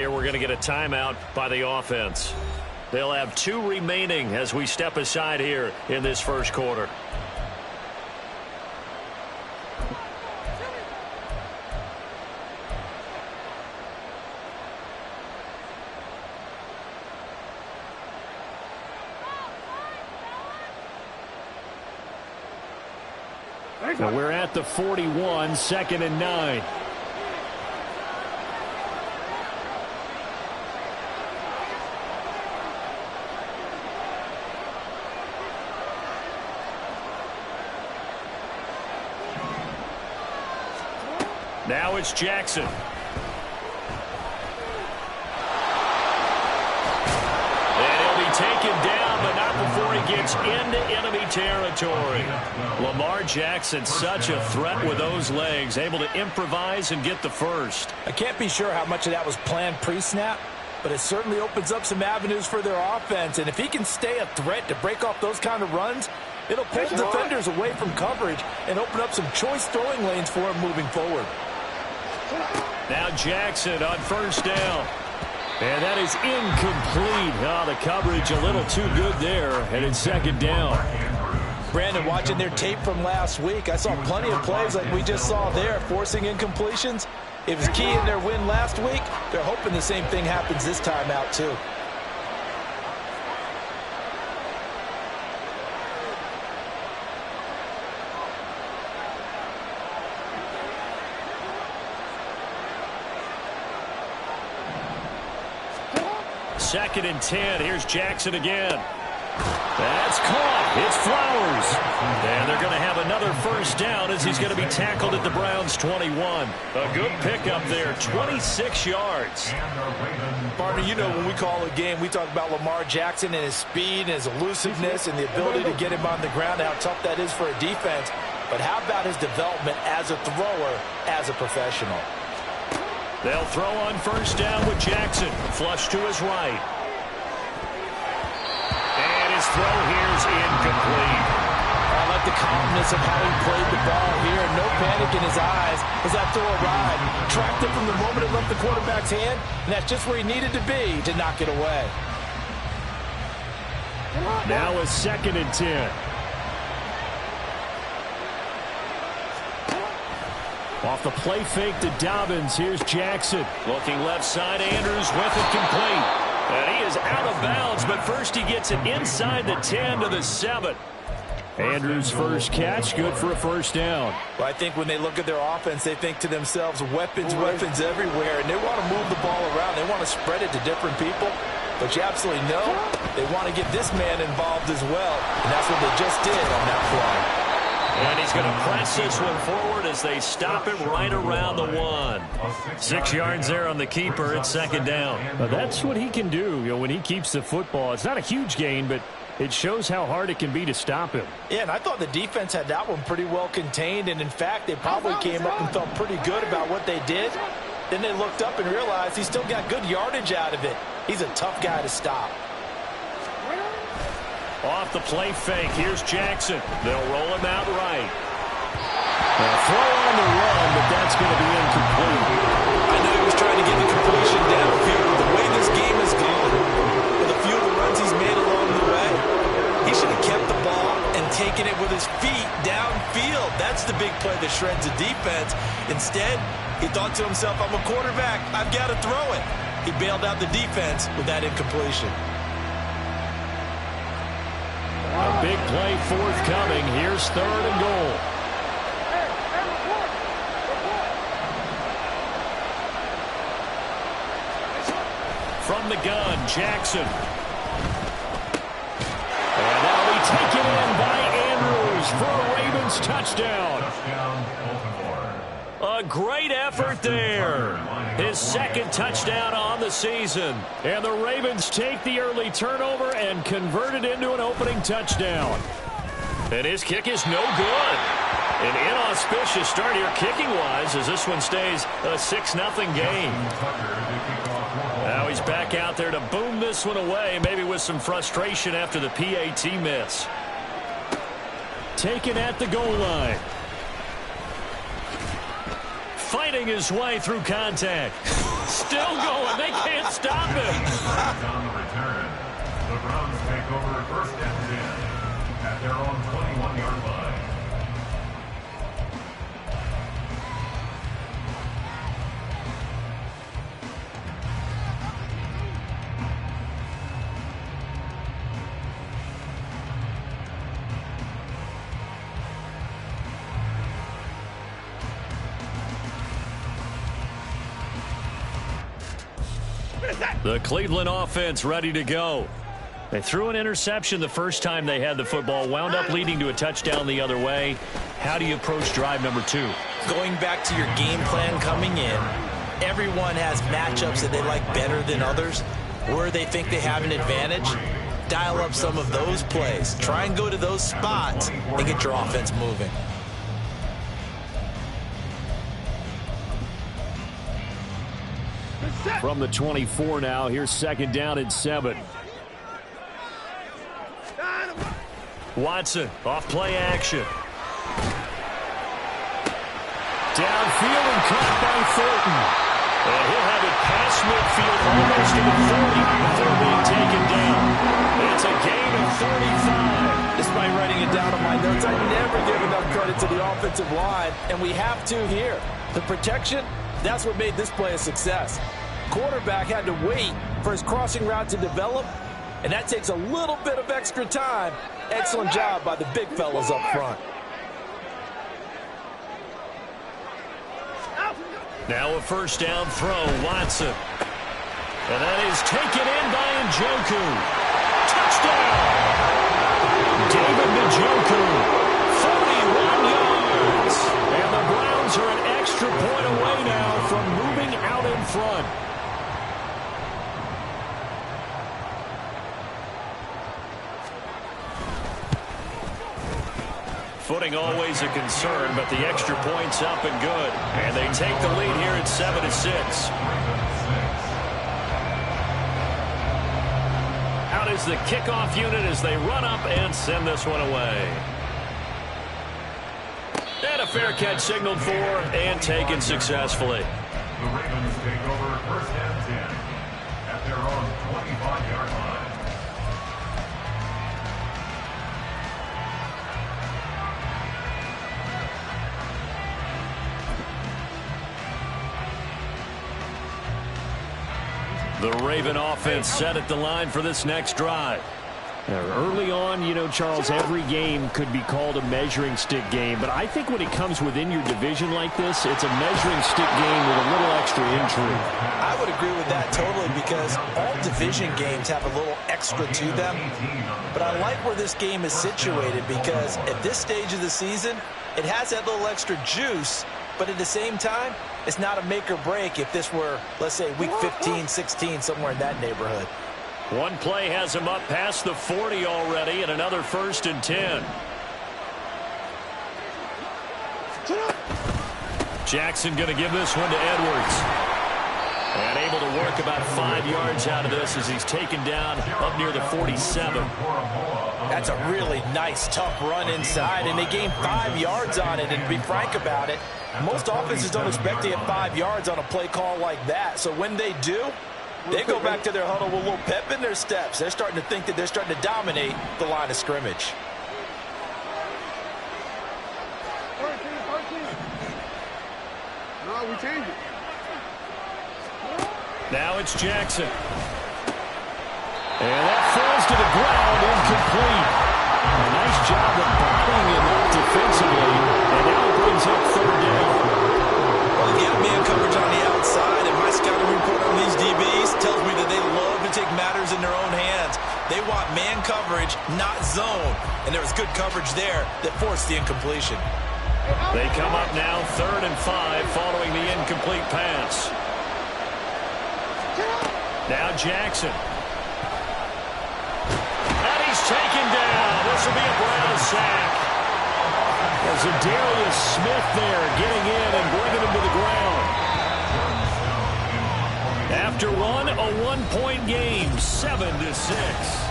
Here we're going to get a timeout by the offense. They'll have 2 remaining as we step aside here in this first quarter. Now we're at the 41, 2nd and 9. Now it's Jackson. And he'll be taken down, but not before he gets into enemy territory. Lamar Jackson, such a threat with those legs, able to improvise and get the first. I can't be sure how much of that was planned pre-snap, but it certainly opens up some avenues for their offense. And if he can stay a threat to break off those kind of runs, it'll pull defenders away from coverage and open up some choice throwing lanes for him moving forward. Now Jackson on first down. And that is incomplete. Oh, the coverage a little too good there. And it's 2nd down. Brandon, watching their tape from last week, I saw plenty of plays like we just saw there, forcing incompletions. It was key in their win last week. They're hoping the same thing happens this time out, too. Second and 10. Here's Jackson again. That's caught. It's Flowers. And they're going to have another first down as he's going to be tackled at the Browns' 21. A good pickup there, 26 yards. Partner, you know when we call a game, we talk about Lamar Jackson and his speed and his elusiveness and the ability to get him on the ground, how tough that is for a defense. But how about his development as a thrower, as a professional? They'll throw on first down with Jackson. Flush to his right. And his throw here is incomplete. I like the calmness of how he played the ball here. No panic in his eyes as that throw arrived. Tracked it from the moment it left the quarterback's hand, and that's just where he needed to be to knock it away. Now a 2nd and 10. Off the play fake to Dobbins. Here's Jackson. Looking left side. Andrews with it complete. And he is out of bounds, but first he gets it inside the 10 to the 7. Andrews' first catch, good for a first down. Well, I think when they look at their offense, they think to themselves, weapons everywhere, and they want to move the ball around. They want to spread it to different people. But you absolutely know they want to get this man involved as well, and that's what they just did on that play. And he's going to press this one forward as they stop it right around the 1. 6 yards there on the keeper. It's 2nd down. That's what he can do, when he keeps the football. It's not a huge gain, but it shows how hard it can be to stop him. Yeah, and I thought the defense had that one pretty well contained. And, in fact, they probably came up and felt pretty good about what they did. Then they looked up and realized he still got good yardage out of it. He's a tough guy to stop. Off the play fake, here's Jackson. They'll roll him out right. Throw on the run, but that's going to be incomplete. I know he was trying to get the completion downfield, but the way this game has gone, with a few of the runs he's made along the way, he should have kept the ball and taken it with his feet downfield. That's the big play that shreds the defense. Instead, he thought to himself, I'm a quarterback, I've got to throw it. He bailed out the defense with that incompletion. A big play forthcoming. Here's 3rd and goal. From the gun, Jackson. And that'll be taken in by Andrews for a Ravens touchdown. A great effort there. His 2nd touchdown on the season. And the Ravens take the early turnover and convert it into an opening touchdown. And his kick is no good. An inauspicious start here kicking-wise as this one stays a 6-0 game. Now he's back out there to boom this one away, maybe with some frustration after the PAT miss. Taken at the goal line. Fighting his way through contact. still going. They can't stop him. On the return, the Browns take over first and 10 at their own 21-yard line. The Cleveland offense ready to go. They threw an interception the first time they had the football, wound up leading to a touchdown the other way. How do you approach drive number 2? Going back to your game plan coming in, everyone has matchups that they like better than others. Where they think they have an advantage, dial up some of those plays. Try and go to those spots and get your offense moving. From the 24 now, here's second down and 7. Watson, off play action. Downfield and caught by Thornton. And he'll have it past midfield almost to the 40 before being taken down. It's a gain of 35. Despite writing it down on my notes, I never give enough credit to the offensive line, and we have to here. The protection, that's what made this play a success. Quarterback had to wait for his crossing route to develop, and that takes a little bit of extra time. Excellent job by the big fellas up front. Now a first down throw, Watson. And that is taken in by Njoku. Touchdown! David Njoku, 41 yards. And the Browns are an extra point away now from moving out in front. Footing always a concern, but the extra point's up and good. And they take the lead here at 7-6. Out is the kickoff unit as they run up and send this one away. And a fair catch signaled for and taken successfully. The Ravens take over first and 10 at their own 25-yard line. The Raven offense set at the line for this next drive. Early on, you know, Charles, every game could be called a measuring stick game, but I think when it comes within your division like this, it's a measuring stick game with a little extra intrigue. I would agree with that totally because all division games have a little extra to them. But I like where this game is situated because at this stage of the season, it has that little extra juice, but at the same time, it's not a make or break if this were, let's say, week 15, 16, somewhere in that neighborhood. One play has him up past the 40 already, and another first and 10. Jackson going to give this one to Edwards. And able to work about 5 yards out of this as he's taken down up near the 47. That's a really nice, tough run inside, and they gained 5 yards on it. And to be frank about it, most offenses don't expect to get 5 yards on a play call like that. So when they do, they go back to their huddle with a little pep in their steps. They're starting to think that they're starting to dominate the line of scrimmage. No, we changed it. Now it's Jackson. And that falls to the ground, incomplete. A nice job of bodying him up defensively. And now it brings up third down. Well, you have man coverage on the outside, and my scouting report on these DBs tells me that they love to take matters in their own hands. They want man coverage, not zone. And there was good coverage there that forced the incompletion. They come up now 3rd and 5 following the incomplete pass. Now Jackson. And he's taken down. This will be a Brown sack. There's a Darius Smith there getting in and bringing him to the ground. After one, a 1-point game, 7-6.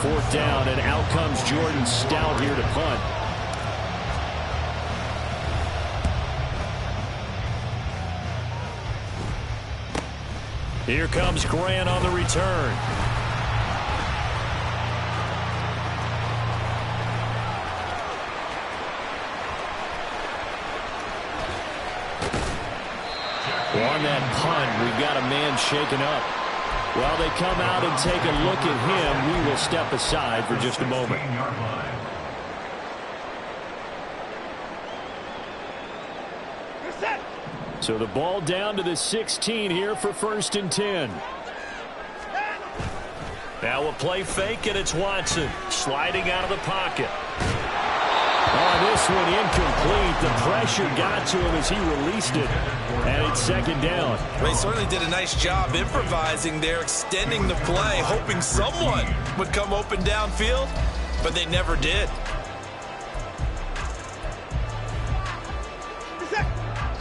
Fourth down, and out comes Jordan Stout here to punt. Here comes Grant on the return. On that punt, we've got a man shaken up. While they come out and take a look at him, we will step aside for just a moment. So the ball down to the 16 here for 1st and 10. Now a play fake, and it's Watson sliding out of the pocket. Oh, this one incomplete. The pressure got to him as he released it, and it's 2nd down. They certainly did a nice job improvising there, extending the play, hoping someone would come open downfield, but they never did.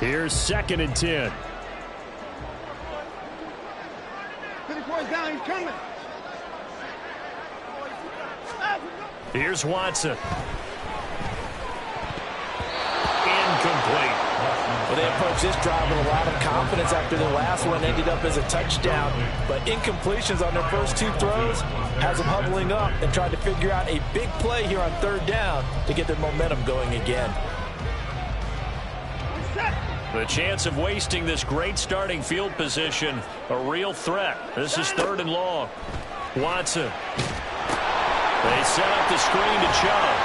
Here's 2nd and 10. Down, he's coming. Here's Watson. Incomplete. Well, they approached this drive with a lot of confidence after the last one ended up as a touchdown. But incompletions on their first 2 throws has them huddling up and trying to figure out a big play here on 3rd down to get their momentum going again. The chance of wasting this great starting field position, a real threat. This is 3rd and long. Watson. They set up the screen to Chubb.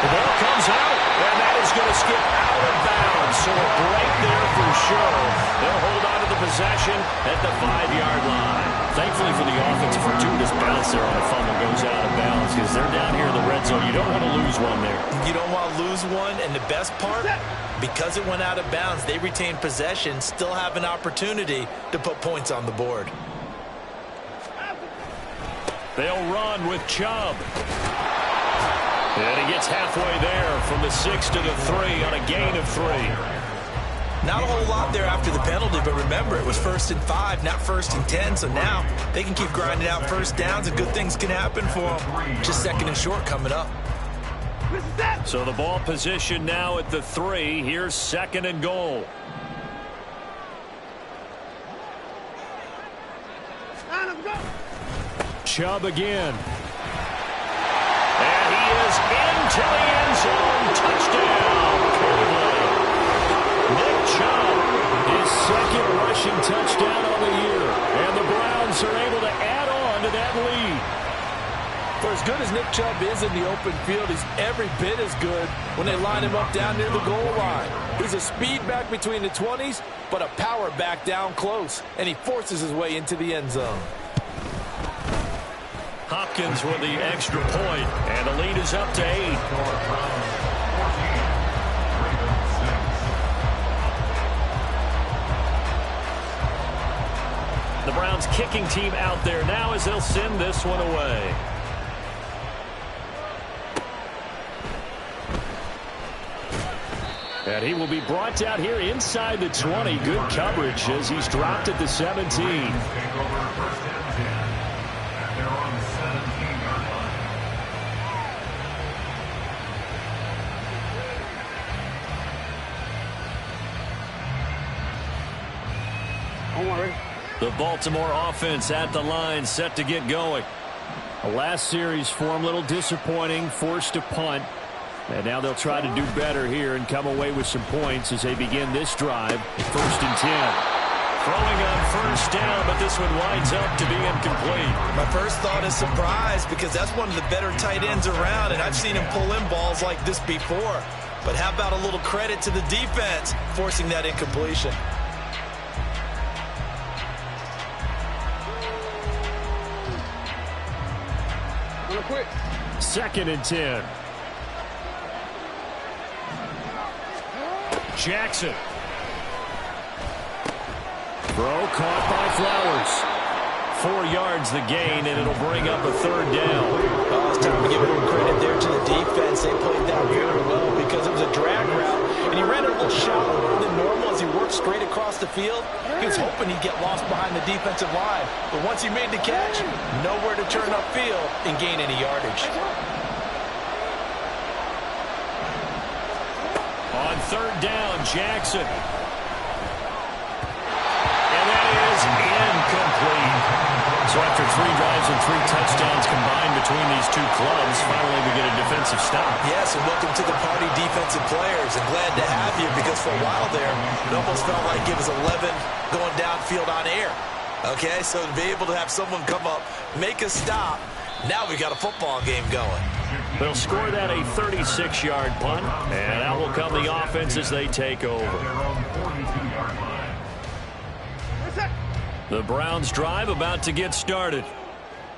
The ball comes out, and that is going to skip out of bounds. So a break there for sure. They'll hold on to the possession at the 5-yard line. Thankfully for the offense, a fortuitous bounce there on the fumble goes out of bounds because they're down here in the red zone. You don't want to lose one there. You don't want to lose one, and the best part, because it went out of bounds, they retain possession, still have an opportunity to put points on the board. They'll run with Chubb. And he gets halfway there from the 6 to the 3 on a gain of 3. Not a whole lot there after the penalty, but remember, it was 1st and 5, not 1st and 10, so now they can keep grinding out 1st downs and good things can happen for them. Just 2nd and short coming up. So the ball position now at the 3. Here's 2nd and goal. Chubb again. And he is into the end zone. Touchdown, Cleveland. Nick Chubb, his 2nd rushing touchdown on the year. And the Browns are able to add on to that lead. For as good as Nick Chubb is in the open field, he's every bit as good when they line him up down near the goal line. He's a speed back between the 20s, but a power back down close, and he forces his way into the end zone. Hopkins with the extra point, and the lead is up to 8. The Browns kicking team out there now as they'll send this one away. And he will be brought down here inside the 20. Good coverage as he's dropped at the 17. The Baltimore offense at the line, set to get going. The last series for him, a little disappointing, forced to punt. And now they'll try to do better here and come away with some points as they begin this drive, 1st and 10. Throwing on 1st down, but this one winds up to be incomplete. My first thought is surprise because that's one of the better tight ends around, and I've seen him pull in balls like this before. But how about a little credit to the defense forcing that incompletion? Quick. 2nd and 10. Jackson. Throw caught by Flowers. 4 yards the gain, and it'll bring up a 3rd down. Oh, it's time to give a little credit there to the defense. They played that very well because it was a drag route, and he ran a little shallower than normal as he worked straight across the field. He was hoping he'd get lost behind the defensive line, but once he made the catch, nowhere to turn upfield and gain any yardage. On 3rd down, Jackson. And that is is incomplete. So after 3 drives and 3 touchdowns combined between these two clubs, finally we get a defensive stop. Yes, and welcome to the party, defensive players. And glad to have you, because for a while there, it almost felt like it was 11 going downfield on air. Okay, so to be able to have someone come up, make a stop, now we got a football game going. They'll score that a 36-yard punt, and out will come the offense as they take over. The Browns drive about to get started.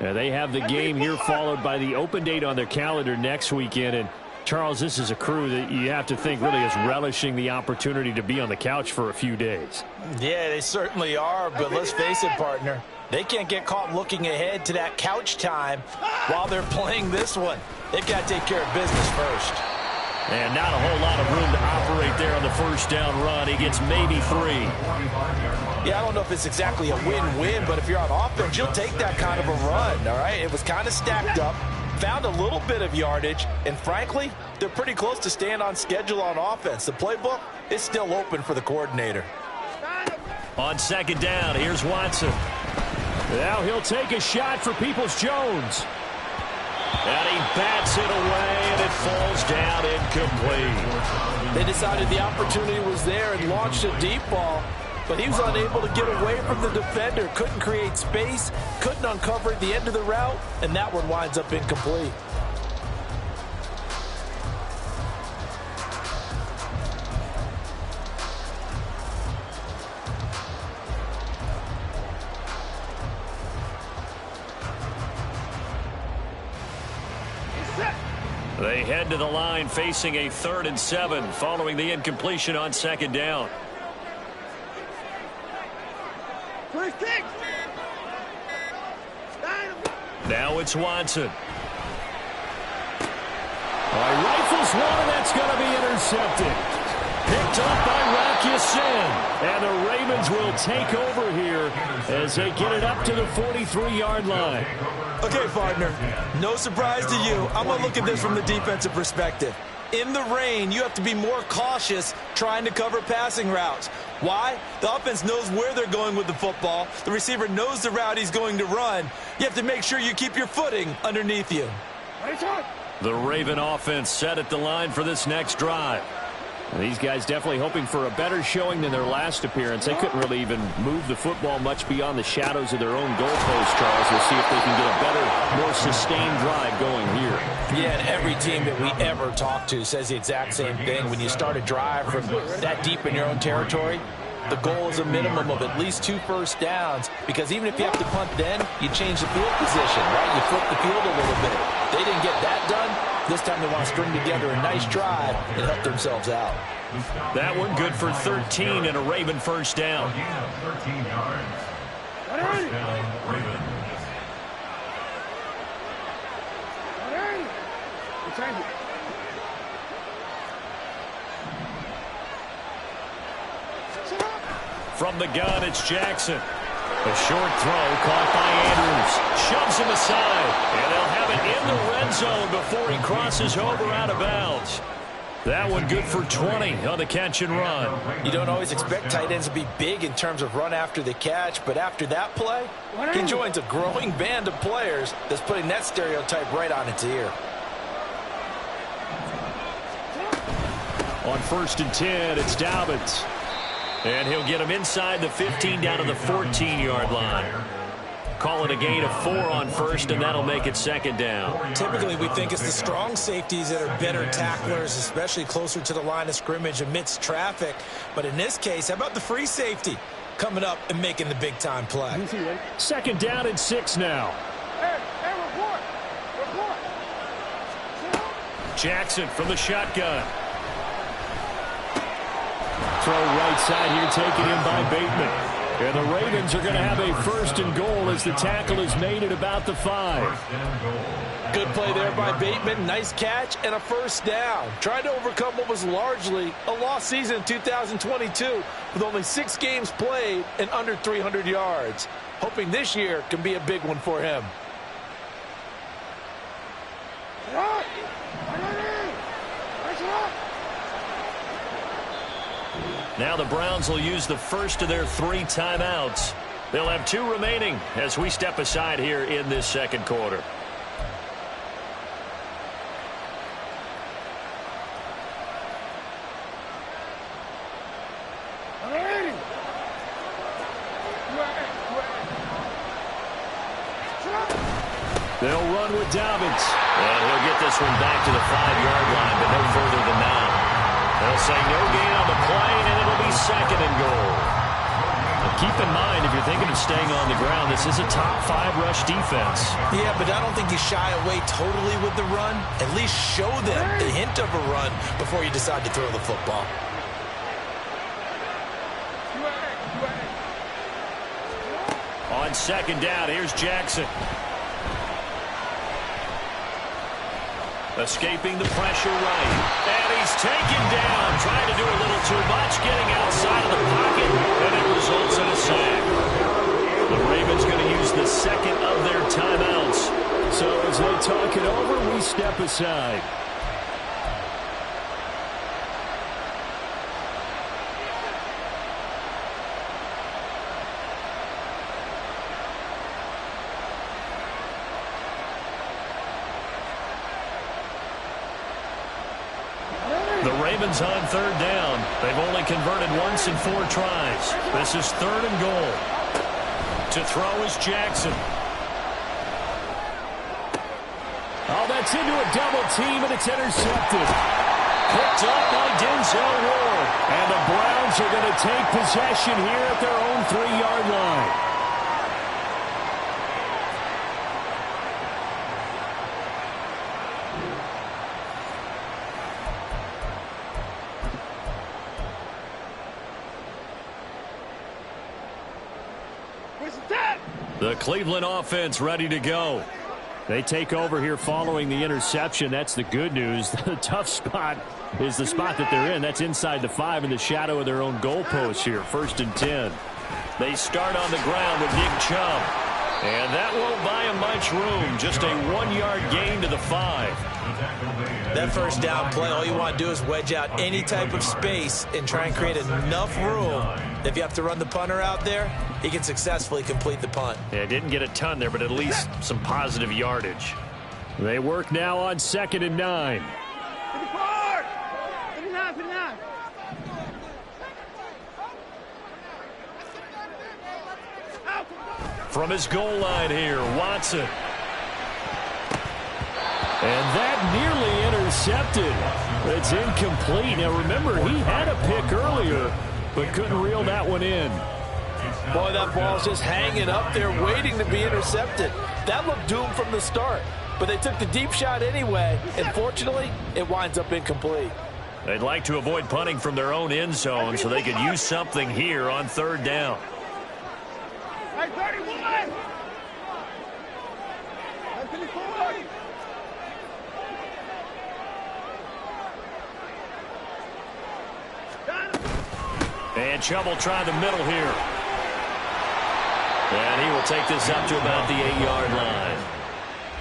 They have the game here followed by the open date on their calendar next weekend. And Charles, this is a crew that you have to think really is relishing the opportunity to be on the couch for a few days. Yeah, they certainly are, but let's face it, partner. They can't get caught looking ahead to that couch time while they're playing this one. They've got to take care of business first. And not a whole lot of room to operate there on the first down run. He gets maybe 3. Yeah, I don't know if it's exactly a win-win, but if you're on offense, you'll take that kind of a run, all right? It was kind of stacked up, found a little bit of yardage, and frankly, they're pretty close to staying on schedule on offense. The playbook is still open for the coordinator. On second down, here's Watson. Now he'll take a shot for Peoples-Jones. And he bats it away, and it falls down incomplete. They decided the opportunity was there and launched a deep ball, but he was unable to get away from the defender, couldn't create space, couldn't uncover at the end of the route, and that one winds up incomplete. They head to the line facing a 3rd and 7 following the incompletion on second down. First kick. Now it's Watson. Rifles one, and that's going to be intercepted. Picked up by Rakusin. And the Ravens will take over here as they get it up to the 43-yard line. Okay, partner, no surprise to you. I'm going to look at this from the defensive perspective. In the rain, you have to be more cautious trying to cover passing routes. Why? The offense knows where they're going with the football. The receiver knows the route he's going to run. You have to make sure you keep your footing underneath you. The Raven offense set at the line for this next drive. These guys definitely hoping for a better showing than their last appearance. They couldn't really even move the football much beyond the shadows of their own goalpost, Charles. We'll see if they can get a better, more sustained drive going here. Yeah, and every team that we ever talk to says the exact same thing. When you start a drive from that deep in your own territory, the goal is a minimum of at least 2 first downs, because even if you have to punt then, you change the field position, right? You flip the field a little bit. They didn't get that done. This time they want to string together a nice drive and help themselves out. That one good for 13 and a Raven first down. 13 yards. First down, Ravens. From the gun, it's Jackson. A short throw caught by Andrews. Shoves him aside, and they'll have it in the red zone before he crosses over out of bounds. That one good for 20 on the catch and run. You don't always expect tight ends to be big in terms of run after the catch, but after that play, he joins a growing band of players that's putting that stereotype right on its ear. On 1st and 10, it's Dobbins. And he'll get him inside the 15 down to the 14-yard line. Call it a gain of 4 on 1st, and that'll make it 2nd down. Typically, we think it's the strong safeties that are better tacklers, especially closer to the line of scrimmage amidst traffic. But in this case, how about the free safety coming up and making the big-time play? 2nd down and 6 now. Hey, report. Jackson from the shotgun. Throw right side here, taken in by Bateman. And the Ravens are going to have a 1st and goal as the tackle is made at about the 5. Good play there by Bateman. Nice catch and a 1st down. Trying to overcome what was largely a lost season in 2022 with only 6 games played and under 300 yards. Hoping this year can be a big one for him. Now the Browns will use the first of their 3 timeouts. They'll have 2 remaining as we step aside here in this second quarter. They'll run with Dobbins. And he'll get this one back to the 5-yard line, but no further than that. They'll say no gain on the play, and it'll be second and goal. Now keep in mind, if you're thinking of staying on the ground, this is a top 5 rush defense. Yeah, but I don't think you shy away totally with the run. At least show them the hint of a run before you decide to throw the football. On second down, here's Jackson. Escaping the pressure right. And he's taken down, trying to do a little too much, getting outside of the pocket, and it results in a sack. The Ravens going to use the second of their timeouts. So as they talk it over, we step aside. Ravens on third down. They've only converted once in 4 tries. This is third and goal. To throw is Jackson. Oh, that's into a double team, and it's intercepted. Picked up by Denzel Ward. And the Browns are going to take possession here at their own 3-yard line. The Cleveland offense ready to go. They take over here following the interception. That's the good news. The tough spot is the spot that they're in. That's inside the 5 in the shadow of their own goalpost here. 1st and 10. They start on the ground with Nick Chubb. And that won't buy him much room. Just a 1-yard gain to the 5. That first down play, all you want to do is wedge out any type of space and try and create enough room. If you have to run the punter out there, he can successfully complete the punt. Yeah, didn't get a ton there, but at least some positive yardage. They work now on 2nd and 9. 54! 59, 59. From his goal line here, Watson. And that nearly intercepted. It's incomplete. Now, remember, he had a pick earlier, but couldn't reel that one in. Boy, that ball's just hanging up there waiting to be intercepted. That looked doomed from the start, but they took the deep shot anyway, and fortunately, it winds up incomplete. They'd like to avoid punting from their own end zone so they could use something here on 3rd down. Hey, 31! 54! And Chubb will try the middle here. And he will take this up to about the 8-yard line.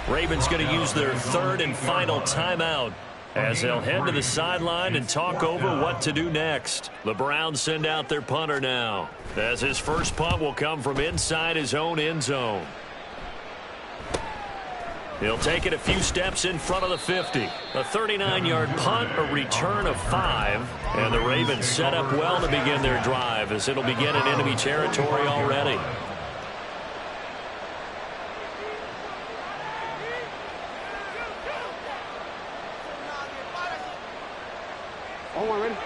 Ravens going to use their 3rd and final timeout as they'll head to the sideline and talk over what to do next. The Browns send out their punter now, as his first punt will come from inside his own end zone. He'll take it a few steps in front of the 50. A 39-yard punt, a return of 5. And the Ravens set up well to begin their drive as it'll begin in enemy territory already. Oh, I'm ready.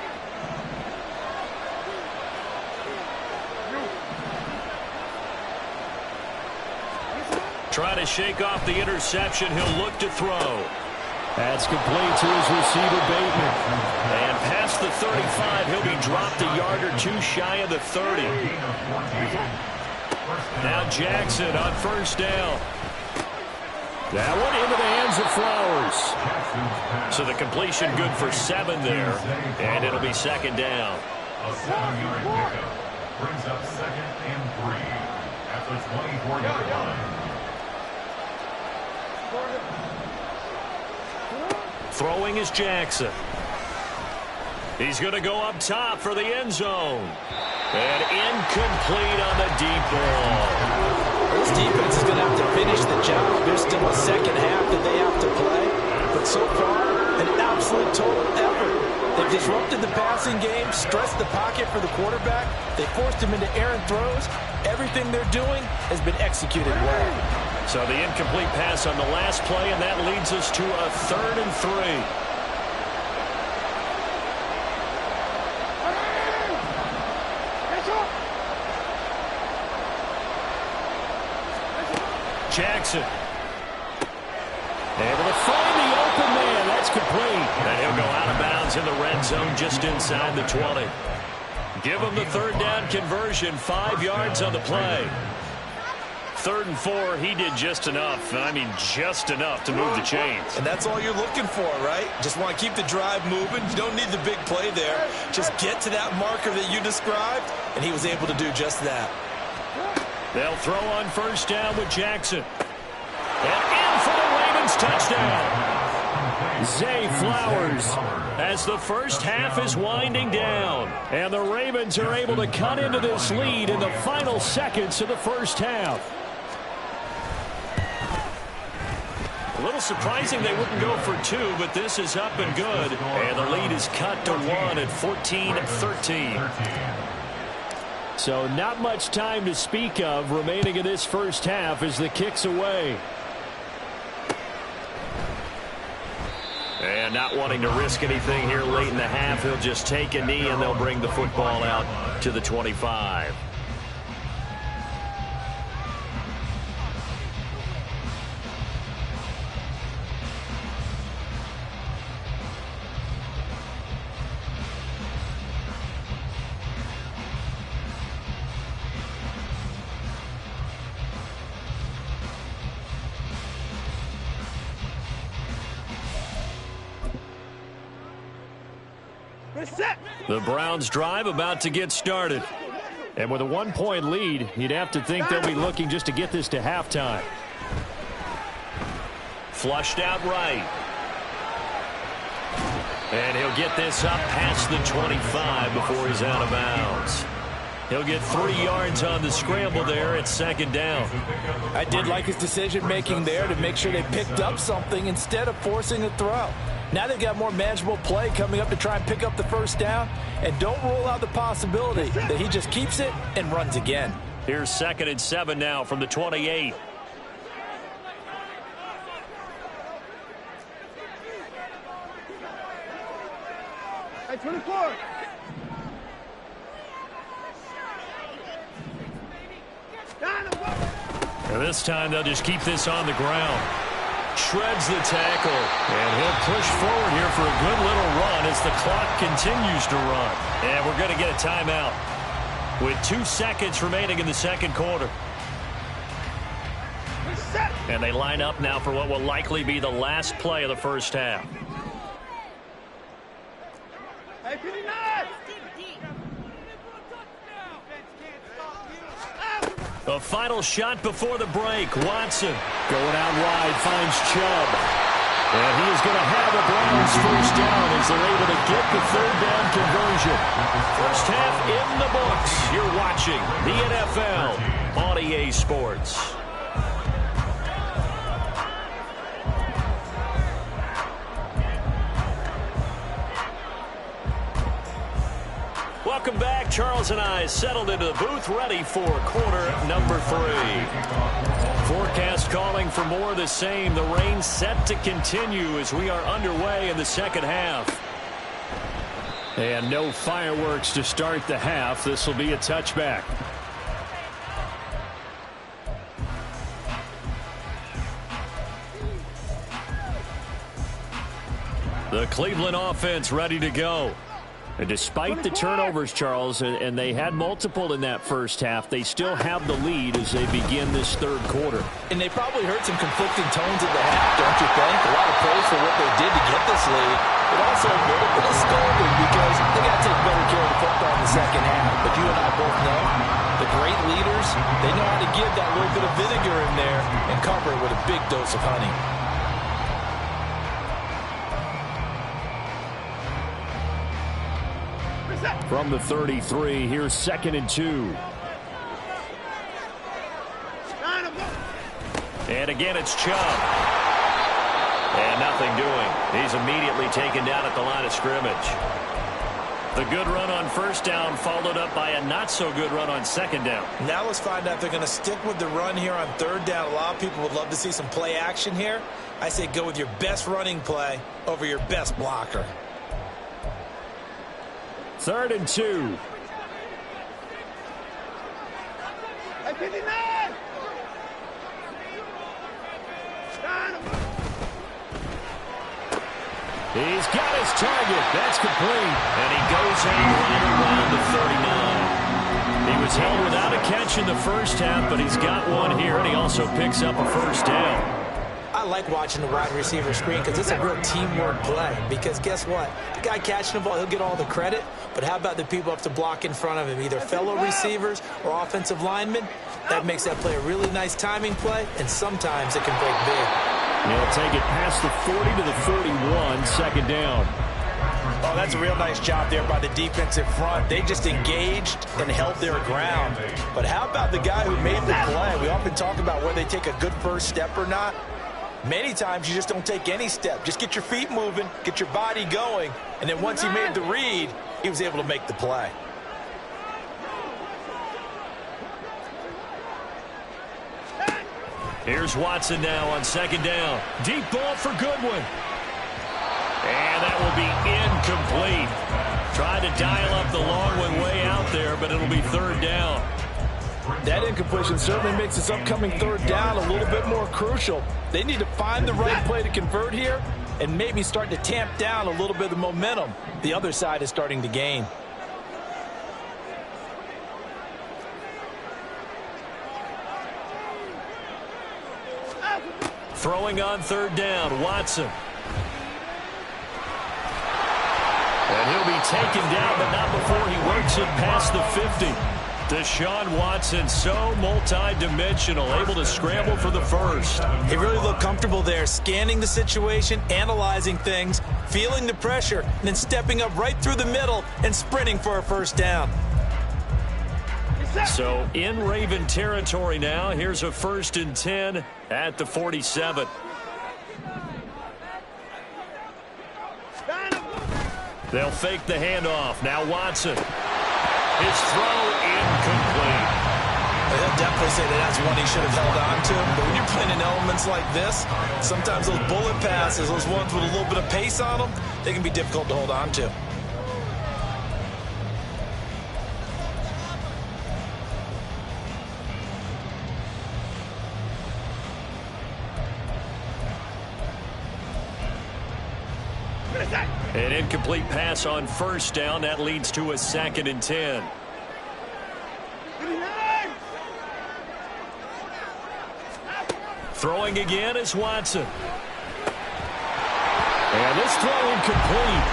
Try to shake off the interception. He'll look to throw. That's complete to his receiver, Bateman. And past the 35, he'll be dropped a yard or 2 shy of the 30. Now Jackson on 1st down. That one into the hands of Flowers. So the completion good for 7 there. And it'll be 2nd down. A 7-yard pickup brings up 2nd and 3 at the 24-yard line. Throwing is Jackson. He's going to go up top for the end zone. And incomplete on the deep ball. This defense is going to have to finish the job. There's still a second half that they have to play. But so far, an absolute total effort. They've disrupted the passing game, stressed the pocket for the quarterback. They forced him into errant throws. Everything they're doing has been executed well. So the incomplete pass on the last play, and that leads us to a 3rd and 3. Jackson. Able to find the open man. That's complete. And he'll go out of bounds in the red zone just inside the 20. Give him the 3rd down conversion. 5 yards on the play. 3rd and 4. He did just enough. I mean, just enough to move the chains. And that's all you're looking for, right? Just want to keep the drive moving. You don't need the big play there. Just get to that marker that you described, and he was able to do just that. They'll throw on 1st down with Jackson. And in for the Ravens touchdown. Zay Flowers as the first half is winding down. And the Ravens are able to cut into this lead in the final seconds of the first half. A little surprising they wouldn't go for 2, but this is up and good. And the lead is cut to 1 at 14-13. So not much time to speak of remaining in this first half as the kick's away. And not wanting to risk anything here late in the half, he'll just take a knee and they'll bring the football out to the 25. The Browns drive about to get started. And with a 1-point lead, you'd have to think they'll be looking just to get this to halftime. Flushed out right. And he'll get this up past the 25 before he's out of bounds. He'll get 3 yards on the scramble there at 2nd down. I did like his decision-making there to make sure they picked up something instead of forcing a throw. Now they've got more manageable play coming up to try and pick up the 1st down. And don't rule out the possibility that he just keeps it and runs again. Here's 2nd and 7 now from the 28. Hey, 24. And this time they'll just keep this on the ground. Shreds the tackle. And he'll push forward here for a good little run as the clock continues to run. And we're going to get a timeout with 2 seconds remaining in the 2nd quarter. And they line up now for what will likely be the last play of the first half. A final shot before the break. Watson going out wide, finds Chubb. And he is going to have a Browns 1st down as they're able to get the 3rd down conversion. First half in the books. You're watching the NFL on EA Sports. Welcome back. Charles and I settled into the booth, ready for quarter number 3. Forecast calling for more of the same. The rain set to continue as we are underway in the 2nd half. And no fireworks to start the half. This will be a touchback. The Cleveland offense ready to go. And despite the turnovers, Charles, and they had multiple in that first half, they still have the lead as they begin this 3rd quarter. And they probably heard some conflicting tones at the half, don't you think? A lot of praise for what they did to get this lead, but also a little bit of scolding because they got to take better care of the football in the 2nd half. But you and I both know the great leaders, they know how to give that little bit of vinegar in there and cover it with a big dose of honey. From the 33, here's 2nd and 2. And again, it's Chubb. And nothing doing. He's immediately taken down at the line of scrimmage. The good run on 1st down followed up by a not-so-good run on 2nd down. Now let's find out if they're going to stick with the run here on 3rd down. A lot of people would love to see some play action here. I say go with your best running play over your best blocker. 3rd and 2. He's got his target. That's complete. And he goes out right around the 39. He was held without a catch in the 1st half, but he's got one here, and he also picks up a 1st down. I like watching the wide receiver screen because it's a real teamwork play. Because guess what? The guy catching the ball, he'll get all the credit. But how about the people up to block in front of him, either fellow receivers or offensive linemen? That makes that play a really nice timing play, and sometimes it can break big. He'll take it past the 40 to the 41, 2nd down. Oh, that's a real nice job there by the defensive front. They just engaged and held their ground. But how about the guy who made the play? We often talk about whether they take a good first step or not. Many times you just don't take any step. Just get your feet moving, get your body going, and then once he made the read, he was able to make the play. Here's Watson now on 2nd down. Deep ball for Goodwin. And that will be incomplete. Tried to dial up the long one way out there, but it'll be 3rd down. That incompletion certainly makes this upcoming 3rd down a little bit more crucial. They need to find the right play to convert here and maybe start to tamp down a little bit of the momentum the other side is starting to gain. Throwing on 3rd down, Watson. And he'll be taken down, but not before he works it past the 50. Deshaun Watson, so multi-dimensional, able to scramble for the 1st. He really looked comfortable there, scanning the situation, analyzing things, feeling the pressure, and then stepping up right through the middle and sprinting for a 1st down. So in Raven territory now, here's a 1st and 10 at the 47. They'll fake the handoff. Now Watson. His throw incomplete. He'll definitely say that that's one he should have held on to. But when you're playing in elements like this, sometimes those bullet passes, those ones with a little bit of pace on them, they can be difficult to hold on to. An incomplete pass on 1st down. That leads to a 2nd and 10. Throwing again is Watson. And this throw incomplete.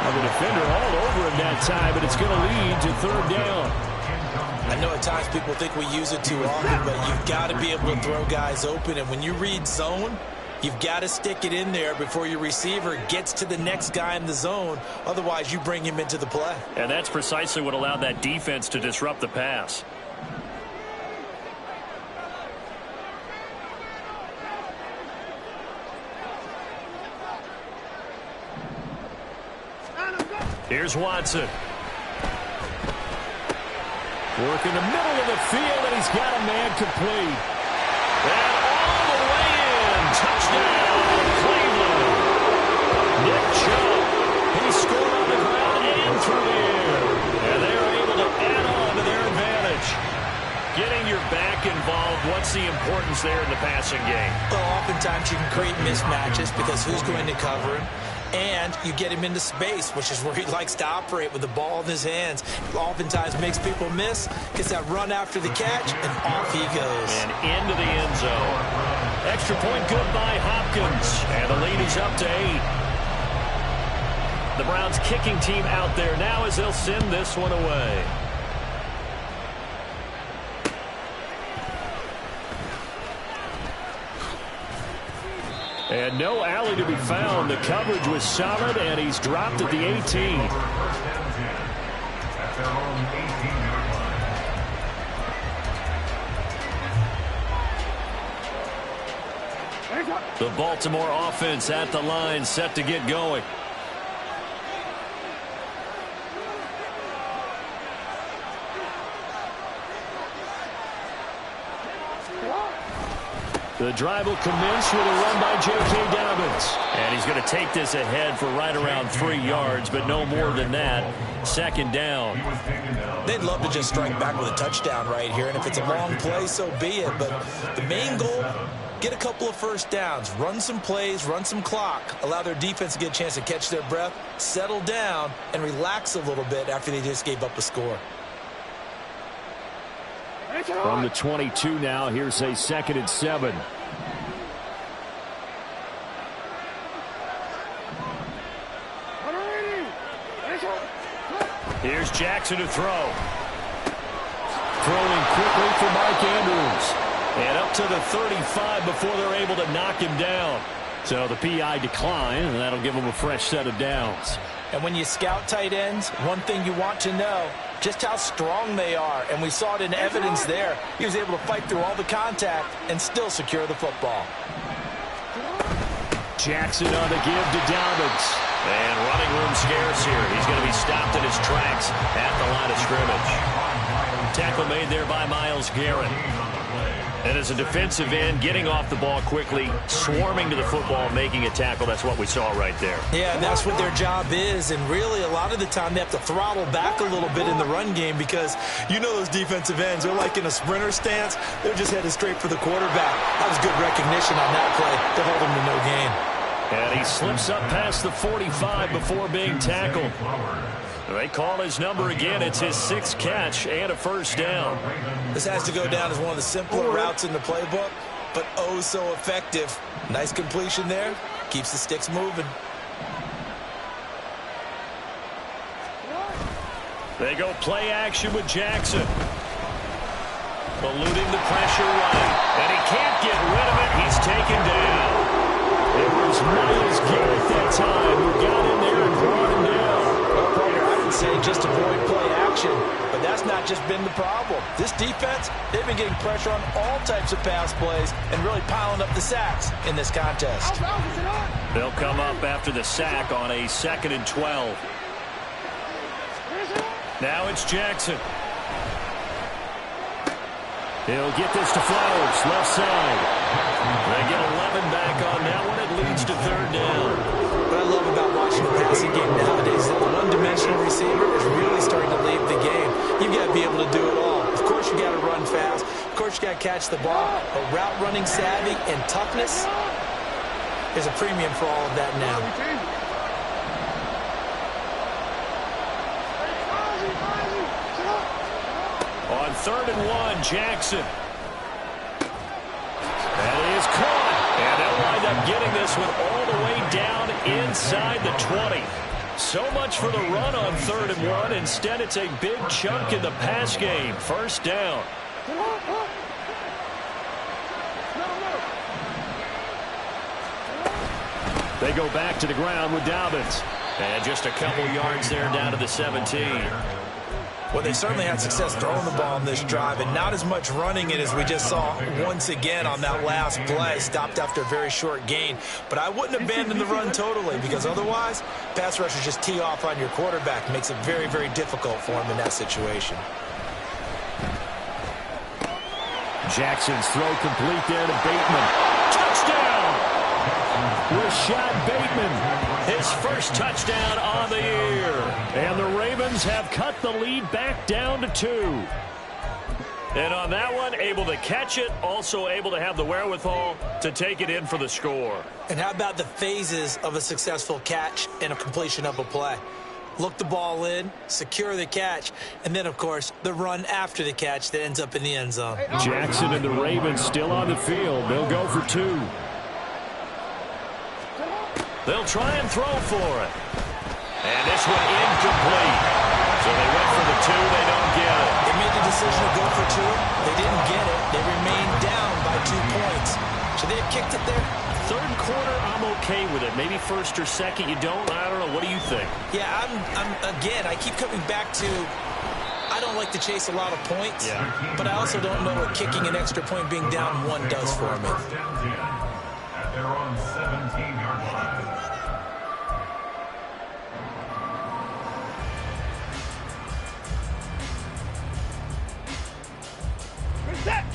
The defender all over him that time, but it's going to lead to 3rd down. I know at times people think we use it too often, but you've got to be able to throw guys open. And when you read zone, you've got to stick it in there before your receiver gets to the next guy in the zone. Otherwise, you bring him into the play. And that's precisely what allowed that defense to disrupt the pass. Here's Watson. Working the middle of the field, and he's got a man complete. And all the way in. Touchdown, Cleveland. Nick Chubb. He scored on the ground and through the air. And they're able to add on to their advantage. Getting your back involved, what's the importance there in the passing game? Well, oftentimes you can create mismatches because who's going to cover him? And you get him into space, which is where he likes to operate with the ball in his hands. Oftentimes makes people miss, gets that run after the catch, and off he goes. And into the end zone. Extra point good by Hopkins. And the lead is up to 8. The Browns kicking team out there now as they'll send this one away. And no alley to be found. The coverage was solid, and he's dropped at the 18. The Baltimore offense at the line, set to get going. The drive will commence with a run by J.K. Dobbins. And he's going to take this ahead for right around 3 yards, but no more than that. Second down. They'd love to just strike back with a touchdown right here, and if it's a long play, so be it. But the main goal, get a couple of first downs, run some plays, run some clock, allow their defense to get a chance to catch their breath, settle down, and relax a little bit after they just gave up a score. From the 22 now, here's a 2nd and 7. Here's Jackson to throw. Throwing quickly for Mike Andrews. And up to the 35 before they're able to knock him down. So the PI decline, and that'll give them a fresh set of downs. And when you scout tight ends, one thing you want to know, just how strong they are. And we saw it in evidence there. He was able to fight through all the contact and still secure the football. Jackson on the give to Dobbins. And running room scarce here. He's going to be stopped in his tracks at the line of scrimmage. Tackle made there by Myles Garrett. And as a defensive end, getting off the ball quickly, swarming to the football, making a tackle. That's what we saw right there. Yeah, that's what their job is. And really, a lot of the time, they have to throttle back a little bit in the run game because you know those defensive ends, they're like in a sprinter stance. They're just headed straight for the quarterback. That was good recognition on that play to hold him to no gain. And he slips up past the 45 before being tackled. They call his number again. It's his 6th catch and a first down. This has to go down as one of the simpler routes in the playbook, but oh so effective. Nice completion there. Keeps the sticks moving. They go play action with Jackson. Eluding the pressure right. And he can't get rid of it. He's taken down. It was Myles Garrett that time who got in there and brought him down. Well, partner, I would say just avoid play action, but that's not just been the problem. This defense, they've been getting pressure on all types of pass plays and really piling up the sacks in this contest. They'll come up after the sack on a 2nd and 12. Now it's Jackson. He'll get this to Flowers, left side. They get 11 back on that one. It leads to 3rd down. What I love about watching the passing game nowadays is that the one-dimensional receiver is really starting to lead the game. You've got to be able to do it all. Of course, you got to run fast. Of course, you got to catch the ball. But route running savvy and toughness is a premium for all of that now. On 3rd and 1, Jackson. That is caught. And they'll wind up getting this one all the way down inside the 20. So much for the run on 3rd and 1. Instead, it's a big chunk in the pass game. First down. They go back to the ground with Dobbins. And just a couple yards there down to the 17. Well, they certainly had success throwing the ball in this drive, and not as much running it as we just saw once again on that last play. Stopped after a very short gain. But I wouldn't abandon the run totally, because otherwise, pass rushers just tee off on your quarterback. Makes it very, very difficult for him in that situation. Jackson's throw complete there to Bateman. Touchdown! Rashad Bateman, his first touchdown on the year. And the Ravens have cut the lead back down to 2. And on that one, able to catch it, also able to have the wherewithal to take it in for the score. And how about the phases of a successful catch and a completion of a play? Look the ball in, secure the catch, and then, of course, the run after the catch that ends up in the end zone. Jackson and the Ravens still on the field. They'll go for 2. They'll try and throw for it. And this one incomplete. So they went for the 2. They don't get it. They made the decision to go for 2. They didn't get it. They remained down by 2 points. Should they have kicked it there? 3rd quarter, I'm okay with it. Maybe 1st or 2nd, you don't. I don't know. What do you think? Yeah, again, I keep coming back to I don't like to chase a lot of points, but I also don't know what kicking an extra point being down 1 does for me. at their own 17-yard line.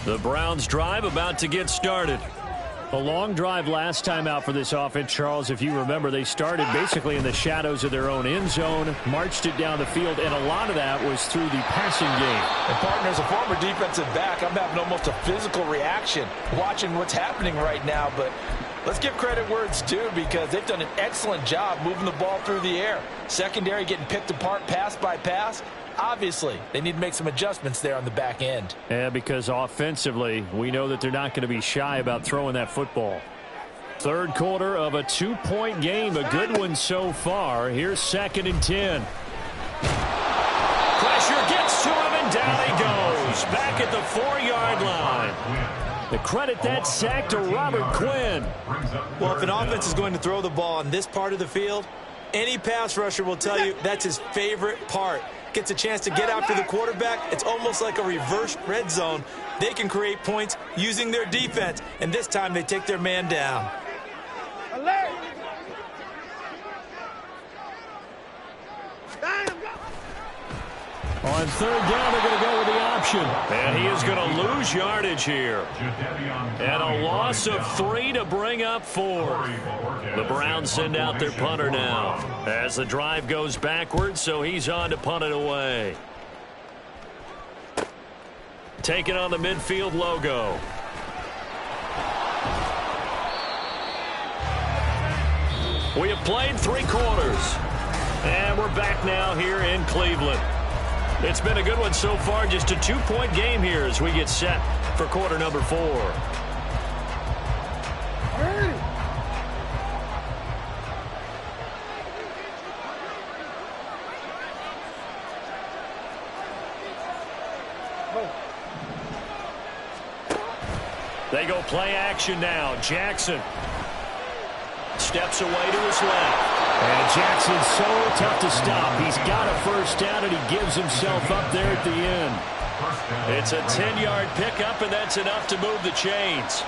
The Browns drive about to get started. A long drive last time out for this offense, Charles. If you remember, they started basically in the shadows of their own end zone, marched it down the field, and a lot of that was through the passing game. And partner, as a former defensive back, I'm having almost a physical reaction watching what's happening right now. But let's give credit where it's due, because they've done an excellent job moving the ball through the air. Secondary getting picked apart pass by pass. Obviously, they need to make some adjustments there on the back end. Yeah, because offensively, we know that they're not going to be shy about throwing that football. Third quarter of a 2-point game, a good one so far. Here's 2nd and 10. Pressure gets to him, and down he goes. Back at the 4-yard line. The credit that sack to Robert Quinn. Well, if an offense is going to throw the ball on this part of the field, any pass rusher will tell you that's his favorite part. Gets a chance to get after the quarterback. It's almost like a reverse red zone. They can create points using their defense, and this time they take their man down. On 3rd down, they're going to go with the option. And he is going to lose yardage here. And a loss of 3 to bring up 4. The Browns send out their punter now as the drive goes backwards, so he's on to punt it away. Taking on the midfield logo. We have played 3 quarters. And we're back now here in Cleveland. It's been a good one so far. Just a 2-point game here as we get set for quarter number 4. They go play action now. Jackson steps away to his left. And Jackson's so tough to stop. He's got a first down, and he gives himself up there at the end. It's a 10-yard pickup, and that's enough to move the chains.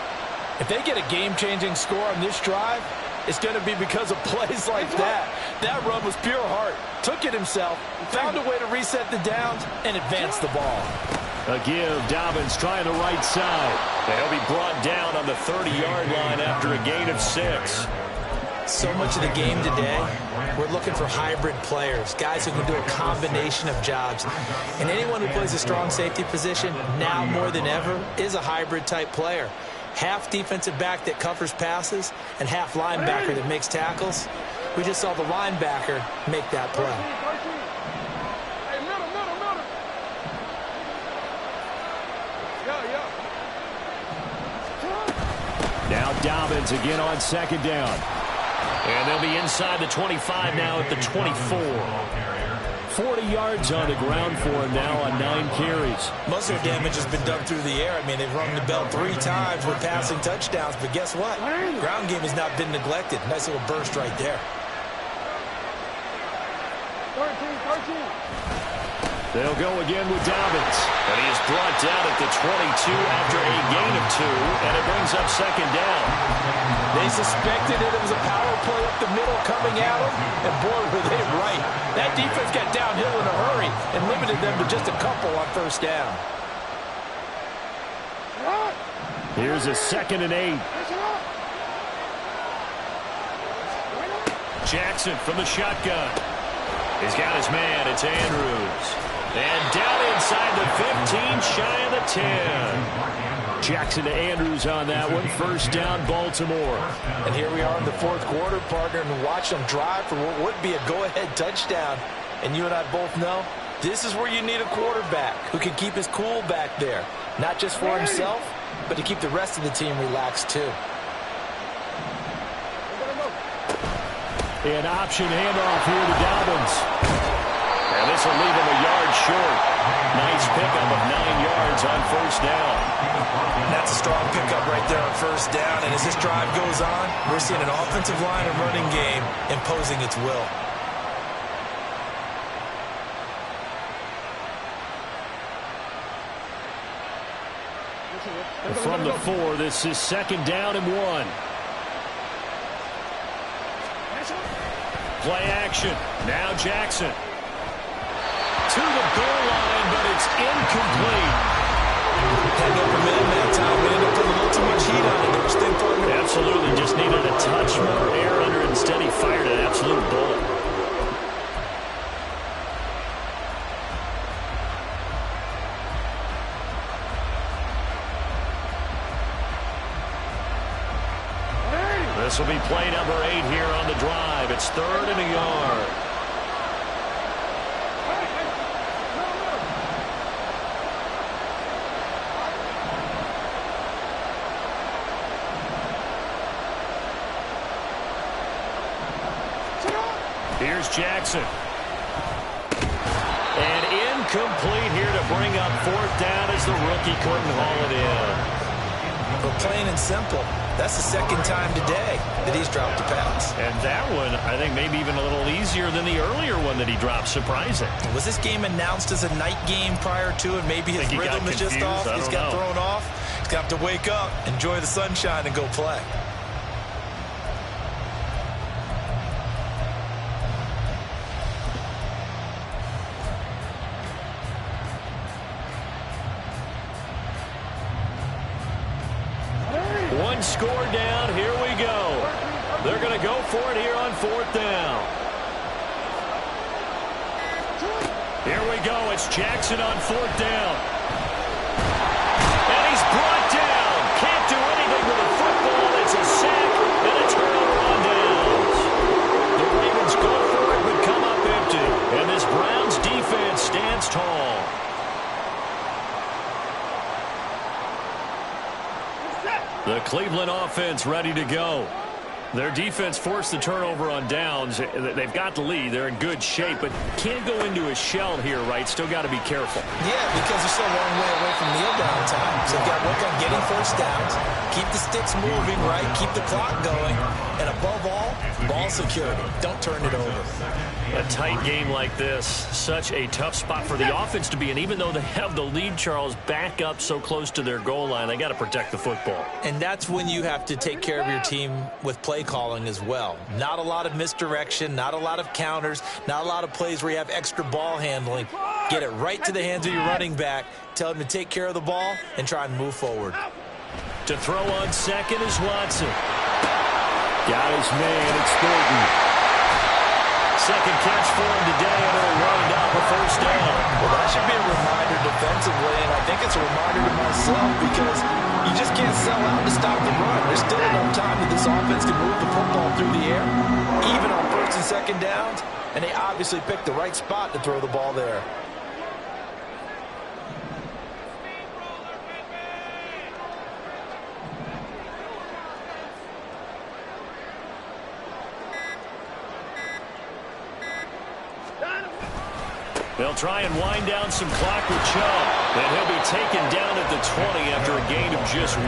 If they get a game-changing score on this drive, it's going to be because of plays like that. That run was pure heart. Took it himself, found a way to reset the downs, and advance the ball. A give. Dobbins trying the right side. They'll be brought down on the 30-yard line after a gain of 6. So much of the game today, we're looking for hybrid players, guys who can do a combination of jobs. And anyone who plays a strong safety position, now more than ever, is a hybrid-type player. Half defensive back that covers passes and half linebacker that makes tackles. We just saw the linebacker make that play. Now Dobbins again on 2nd down. And they'll be inside the 25 now at the 24. 40 yards on the ground for him now on 9 carries. Most of their damage has been done through the air. I mean, they've rung the bell 3 times with passing touchdowns, but guess what? Ground game has not been neglected. Nice little burst right there. 13. They'll go again with Dobbins. And he is brought down at the 22 after a gain of 2, and it brings up 2nd down. They suspected it was a power play up the middle coming at them, and boy, were they right. That defense got downhill in a hurry and limited them to just a couple on 1st down. Here's a 2nd and 8. Jackson from the shotgun. He's got his man. It's Andrews. And down inside the 15, shy of the 10. Jackson to Andrews on that one. 1st down, Baltimore. And here we are in the 4th quarter, partner, and watch them drive for what would be a go-ahead touchdown. And you and I both know this is where you need a quarterback who can keep his cool back there. Not just for himself, but to keep the rest of the team relaxed too. An option handoff here to Dobbins. And this will leave him a yard short. Nice pickup of 9 yards on 1st down. That's a strong pickup right there on 1st down. And as this drive goes on, we're seeing an offensive line and running game imposing its will. From the 4, this is 2nd down and 1. Play action. Now Jackson. To the goal line, but it's incomplete. Had no man that time. We ended up putting a little too much heat on it. There was thin partner. Absolutely. Just needed a touch more air under it. Instead, he fired an absolute bullet. This will be play number 8 here on the drive. It's 3rd and a yard. Here's Jackson. And incomplete here to bring up 4th down as the rookie couldn't haul it in. But plain and simple, that's the 2nd time today that he's dropped a pass. And that one, I think, maybe even a little easier than the earlier one that he dropped. Surprising. Was this game announced as a night game prior to it? Maybe his rhythm is just off. He's got thrown off. He's got to wake up, enjoy the sunshine, and go play. One score down. Here we go. They're going to go for it here on 4th down. Here we go. It's Jackson on 4th down. And he's brought down. Can't do anything with the football. It's a sack and a turnover on downs. The Ravens go for it but come up empty. And this Browns defense stands tall. The Cleveland offense ready to go. Their defense forced the turnover on downs. They've got the lead. They're in good shape, but can't go into a shell here, right? Still got to be careful. Yeah, because they're still a long way away from kneel down time. So they've got to work on getting first downs, keep the sticks moving, right? Keep the clock going. And above all, ball security. Don't turn it over. A tight game like this, such a tough spot for the offense to be in. Even though they have the lead, Charles, back up so close to their goal line, they got to protect the football. And that's when you have to take care of your team with play calling as well. Not a lot of misdirection, not a lot of counters, not a lot of plays where you have extra ball handling. Get it right to the hands of your running back, tell him to take care of the ball, and try and move forward. To throw on second is Watson. Got his man, it's Thornton. Second catch for him today, and it'll wind up a first down. Well, that should be a reminder defensively, and I think it's a reminder to myself because you just can't sell out to stop the run. There's still enough time that this offense can move the football through the air, even on 1st and 2nd downs, and they obviously picked the right spot to throw the ball there. They'll try and wind down some clock with Chubb. And he'll be taken down at the 20 after a gain of just 1.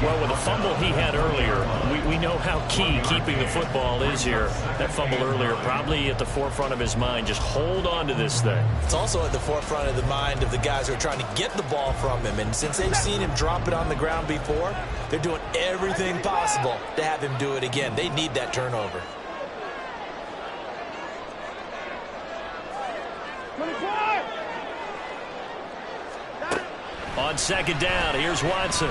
Well, with the fumble he had earlier, we know how key keeping the football is here. That fumble earlier probably at the forefront of his mind. Just hold on to this thing. It's also at the forefront of the mind of the guys who are trying to get the ball from him. And since they've seen him drop it on the ground before, they're doing everything possible to have him do it again. They need that turnover. On 2nd down, here's Watson.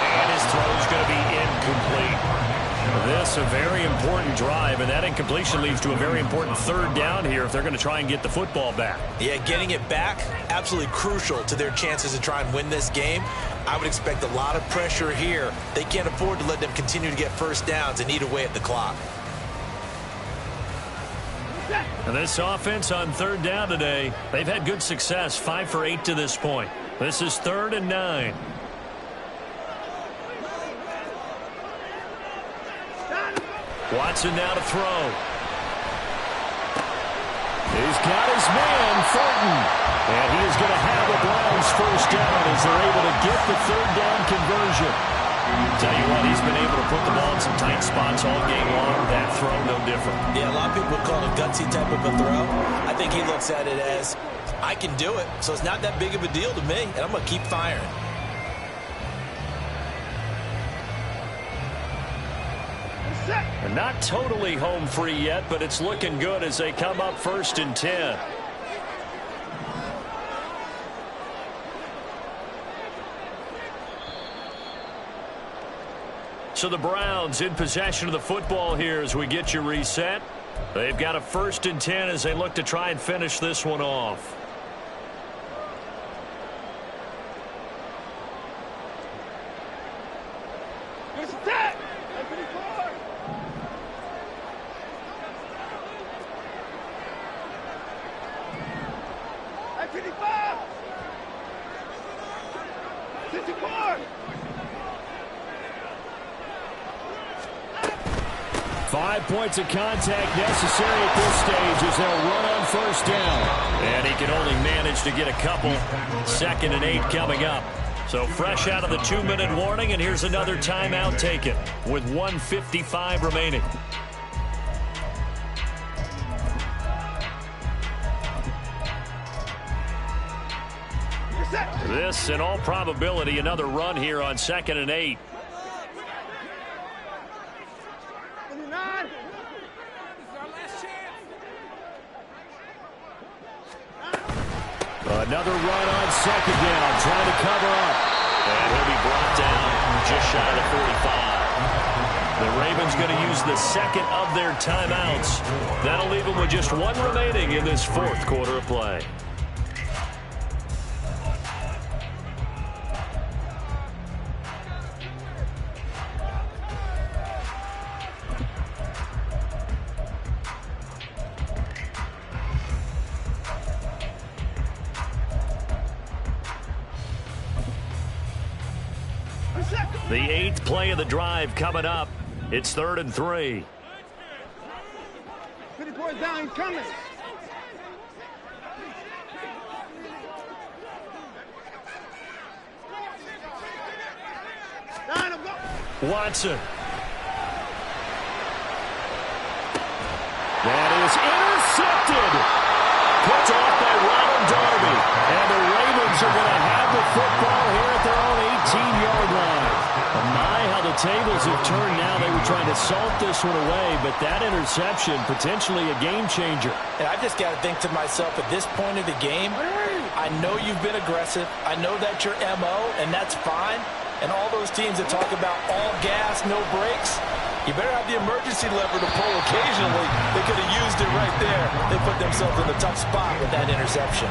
And his throw's going to be incomplete. This a very important drive, and that incompletion leads to a very important 3rd down here if they're going to try and get the football back. Yeah, getting it back, absolutely crucial to their chances to try and win this game. I would expect a lot of pressure here. They can't afford to let them continue to get first downs and eat away at the clock. And this offense on 3rd down today, they've had good success, 5 for 8 to this point. This is 3rd and 9. Watson now to throw. He's got his man, Thornton. And he is going to have the Browns first down as they're able to get the 3rd down conversion. Tell you what, he's been able to put the ball in some tight spots all game long. That throw, no different. Yeah, a lot of people would call it a gutsy type of a throw. I think he looks at it as, I can do it, so it's not that big of a deal to me, and I'm going to keep firing. They're not totally home free yet, but it's looking good as they come up 1st and 10. So the Browns in possession of the football here as we get you reset. They've got a 1st and 10 as they look to try and finish this one off. Points of contact necessary at this stage as they'll run on 1st down. And he can only manage to get a couple. 2nd and 8 coming up. So fresh out of the 2-minute warning, and here's another timeout taken with 1:55 remaining. This, in all probability, another run here on 2nd and 8. Another run on 2nd down, trying to cover up. And he'll be brought down just shy of the 45. The Ravens going to use the 2nd of their timeouts. That'll leave them with just 1 remaining in this 4th quarter of play. The 8th play of the drive coming up. It's 3rd and 3. 54 down, he's coming. Watson. That is intercepted. Picked off by Ronald Darby. And the Ravens are going to have the football here at their own 18-yard line. My, how the tables have turned now. They were trying to salt this one away, but that interception, potentially a game changer. And I just got to think to myself, at this point of the game, I know you've been aggressive. I know that's your MO, and that's fine. And all those teams that talk about all gas, no brakes, you better have the emergency lever to pull occasionally. They could have used it right there. They put themselves in a tough spot with that interception.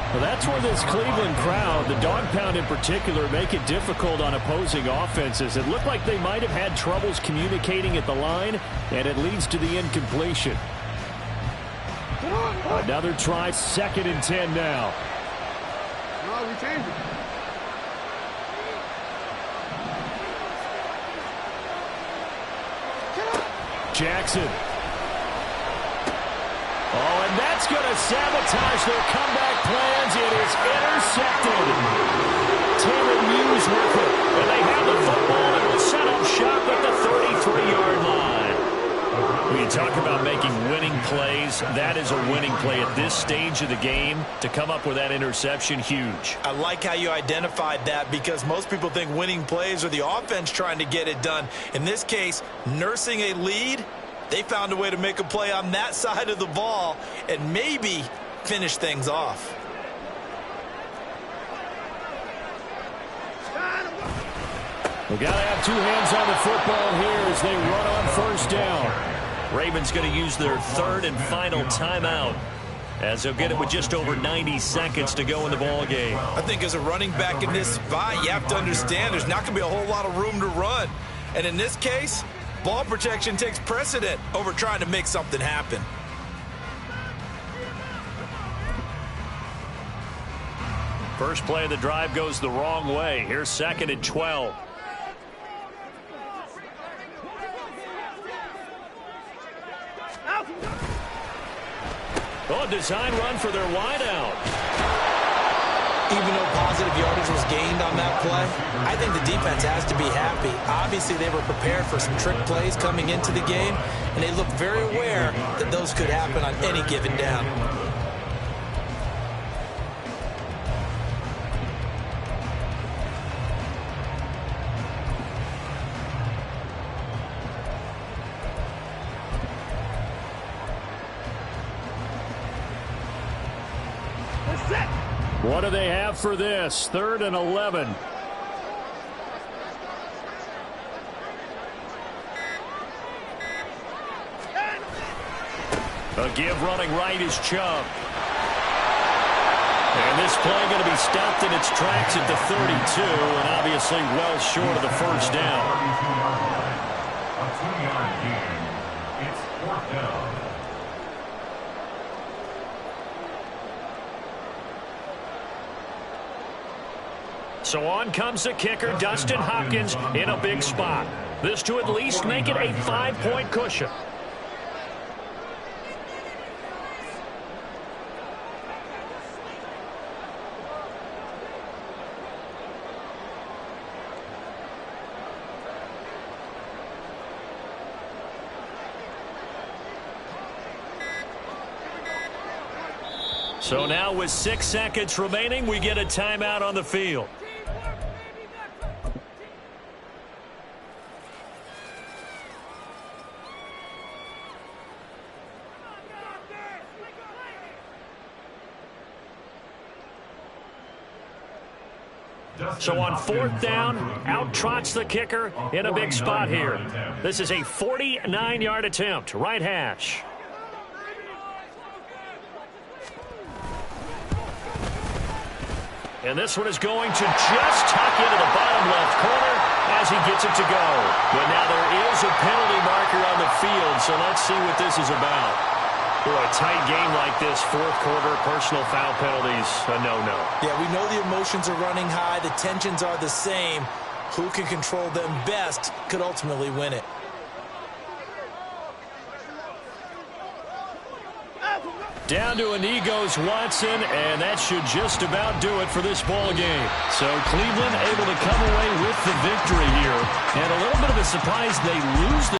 Well, that's where this Cleveland crowd, the dog pound in particular, make it difficult on opposing offenses. It looked like they might have had troubles communicating at the line, and it leads to the incompletion. Another try, 2nd and 10 now. No, we changed it. Jackson. Oh, and that's going to sabotage their comeback plans. It is intercepted. Taylor Muse with it. And they have the football and will set up shop at the 33-yard line. When you talk about making winning plays, that is a winning play at this stage of the game. To come up with that interception, huge. I like how you identified that, because most people think winning plays are the offense trying to get it done. In this case, nursing a lead, they found a way to make a play on that side of the ball and maybe finish things off. We've got to have 2 hands on the football here as they run on 1st down. Ravens going to use their 3rd and final timeout, as they'll get it with just over 90 seconds to go in the ball game. I think as a running back in this spot, you have to understand there's not going to be a whole lot of room to run. And in this case, ball protection takes precedent over trying to make something happen. First play of the drive goes the wrong way. Here's 2nd and 12. Oh, design run for their wideout. Even though positive yardage was gained on that play, I think the defense has to be happy. Obviously, they were prepared for some trick plays coming into the game, and they looked very aware that those could happen on any given down. What do they have for this? 3rd and 11. A give running right is Chubb. And this play going to be stopped in its tracks at the 32, and obviously well short of the first down. A 2-yard gain. It's 4th down. So on comes the kicker, Dustin Hopkins, in a big spot. This to at least make it a 5-point cushion. So now with 6 seconds remaining, we get a timeout on the field. So on 4th down, out trots the kicker in a big spot here. This is a 49-yard attempt, right hash. And this one is going to just tuck into the bottom left corner as he gets it to go. But now there is a penalty marker on the field, so let's see what this is about. Boy, a tight game like this, 4th quarter, personal foul penalties, a no-no. Yeah, we know the emotions are running high. The tensions are the same. Who can control them best could ultimately win it. Down to a knee goes Watson, and that should just about do it for this ball game. So Cleveland able to come away with the victory here. And a little bit of a surprise, they lose the